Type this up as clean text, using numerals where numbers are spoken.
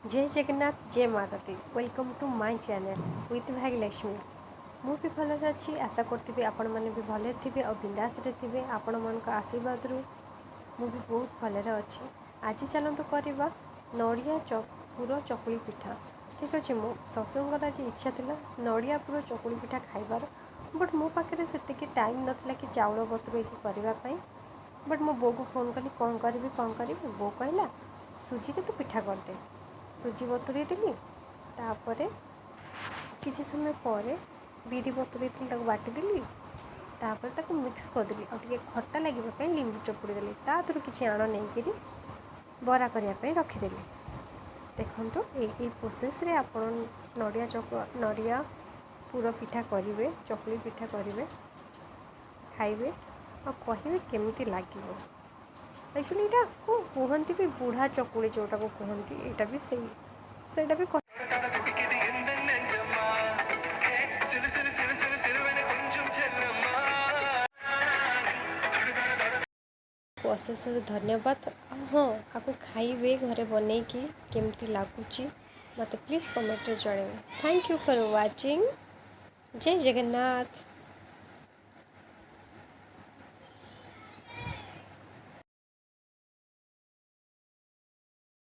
जय जगन्नाथ जय माता दी welcome to my channel with Bhagyalakshmi. मु भी भलरे अच्छी आशा करती आपण मैंने भी भले थे और बिंदास थे आपण मान आशीर्वाद मु भी बहुत भलरे अच्छी। आज चलतु करवा नड़िया पुर चकुली पिठा। ठीक अच्छे मो शशुर आज इच्छा थी नड़िया पुर चकुली पिठा खाइबार, बट मो पाखे से टाइम नाला कि चाउल बतुरे करने। बट मो बो को फोन कली कौन करी बो कहला सुजी रे तू पिठा करदे। सुजी बतुरे देली तापर किसी समय पर बिरी बतुरे बाटिदेली तापर ताको मिक्स करदेली और टे खट्टा लगे लींबू चपुड़ी देली तादर किसी आण नहीं बरा करने रखीदेली। देखो ये प्रोसेस रे आपण नड़िया पुर पिठा करेंगे, चकुली पिठा करेंगे, खाइबे और कहे केमिति लगे। एक्चुअली यहाँ को कहती भी बुढ़ा चकुली जोटा को कहती यहाँ भी सेटा भी अशेष धन्यवाद। हाँ आपको खाइबे घरे बन कि केमती लगुच मत प्लीज़ कमेंट रे जणाइबे। Thank you for watching. जय जगन्नाथ।